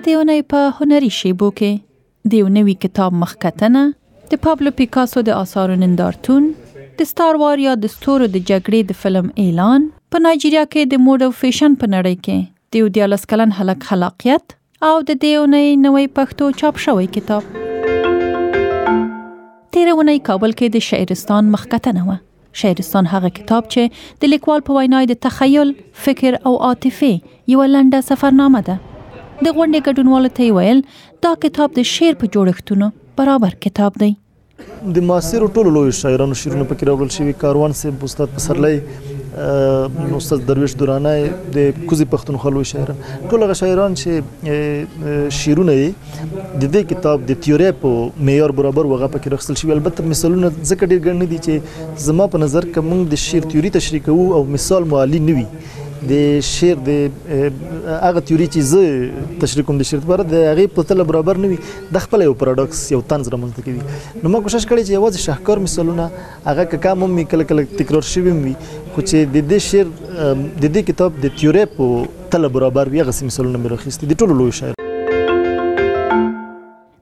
دې اونۍ په هنري شیبو کې د یو نوي کتاب مخکتنه د پابلو پیکاسو د آثارو نندارتون، د ستار وار یا د ستورو د جګړې د فلم اعلان، په نایجیریا کې د موډ او فیشن په نړۍ کې د 14 کلن هلک خلاقیت او د دې اونۍ نوی پښتو چاپ شوی کتاب. تیره اونۍ کابل کې د شعرستان مخکتنه وه. شعرستان هغه کتاب چې د لیکوال په وینا د تخیل، فکر او عاطفې یوه لنډه سفرنامه ده. د غونډې ګډونوالو ته ویل دا کتاب د شعر په جوړښتونو برابر کتاب دی. د معاصرو ټولو لویو شاعرانو شعرونه پکې راوړل شوي. کاروان صاحب، استاد پسرلی، استاد درویش درانی، د کوزي پښتونخوا لوی شاعران، ټول هغه شاعران چې شعرونه یې د دې کتاب د تیوري په معیار برابر وغه پکې راخستل شوي. البته مثالونه ځکه ډېر ګڼ نه دي چې زما په نظر که موږ د شعر تیوري تشریح کوو او مثال معلی نه وي د شعر د هغه تیوري چې زه تشریح کوم د شعر لپاره د هغې په تله برابر نه وي، د خپله یو پاراډوکس، یو طنز رامنځته کوي. نو ما کوشش کړی چې یوازې شاهکار مثالونه هغه که کم هم وي، کله کله تکرار شوي هم وي، خو چې د دې شعر د دې کتاب د تیوري په تله برابر وي، هغسې مثالونه مې راخیستي د ټولو لویو شاعر.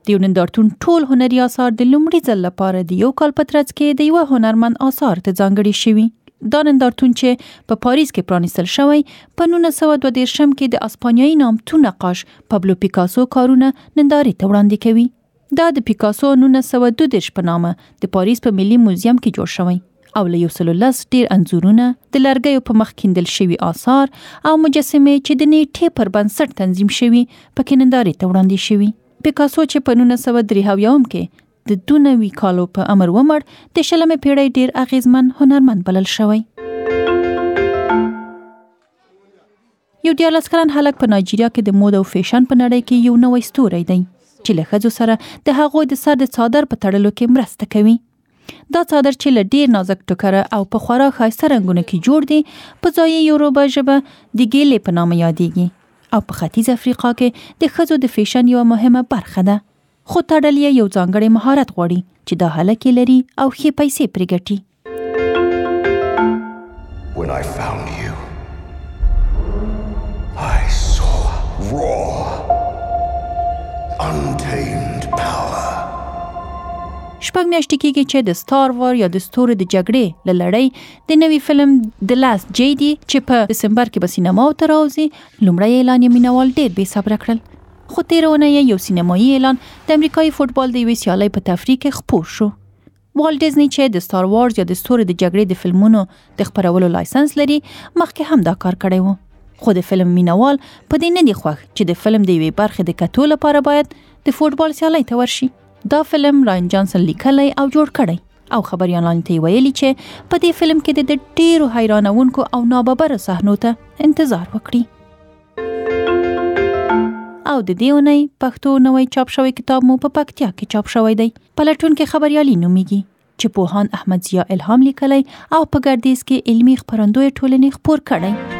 د یو نندارتون ټول هنري آثار د لومړي ځل لپاره د یو کال په ترڅ کې د یوه هنرمند آثار ته ځانګړي شوي. دا نندارتون چې په پاریس کې پرانیستل شوی په 1932 کې د اسپانیایي نامتو نقاش پابلو پیکاسو کارونه نندارې ته وړاندې کوي. دا د پیکاسو 1932 په نامه د پاریس په ملي موزیم کې جوړ شوی او له 110 ډیر انځورونه، د لرګیو په مخ کیندل شوي آثار او مجسمې چې د نیټې پر بنسټ تنظیم شوي پکې نندارې ته وړاندې شوي. پیکاسو چې په 1993 کې د 92 کالو په عمر ومړ، د 20مې پیړۍ ډیر اغیزمن هنرمند بلل شوی. یو 14 کلن هلک په نایجیریا کې د مود او فیشن په نړۍ کې یو نوی ستوری دی چې له ښځو سره د هغوی د سر د څادر په تړلو کې مرسته کوي. دا څادر چې له ډیر نازک ټوکره او په خورا ښایسته رنګونو کې جوړ دی، په ځایي یوروبا ژبه د ګیلې په نامه یادیږي او په ختیځ افریقا کې د ښځو د فیشن یوه مهمه برخه ده. خو تړل یې یو ځانګړی مهارت غواړي چې دا هلک یې لري او ښې پیسې پرې ګټي. When I found you, I saw raw, untamed power. شپږ میاشتې کېږي چې د ستار وار یا د ستورو د جګړې له لړۍ د نوي فلم د لاست جیډي چې په دسمبر کې به سینماو ته راوځي لومړی اعلان یې مینوال ډېر بې صبره کړل. خو تیره اونۍ یو سینمایي اعلان د امریکایي فوټبال د یوې سیالۍ په تفریح کې خپور شو. والټ ډیزني چې د ستار وارز یا د ستورو د جګړې د فلمونو د خپرولو لایسنس لري، مخکې هم دا کار کړی و. خو د فلم مینوال په دې نه دي خوښ چې د فلم د یوې برخې د کتو لپاره باید د فوټبال سیالۍ ته ورشي. دا فلم راین جانسن لیکلی او جوړ کړی او خبریالانو ته ویلي چې په دې فلم کې د ډیرو حیرانونکو او ناببره صحنو ته انتظار وکړي. او د دې اونۍ پښتو نوی چاپ شوی کتاب مو په پکتیا کې چاپ شوی دی. پلټونکي خبریالي نومیږي چې پوهاند احمد ضیا الهام لیکلی او په ګردیز کې علمي خپرندوی ټولنې خپور کړی.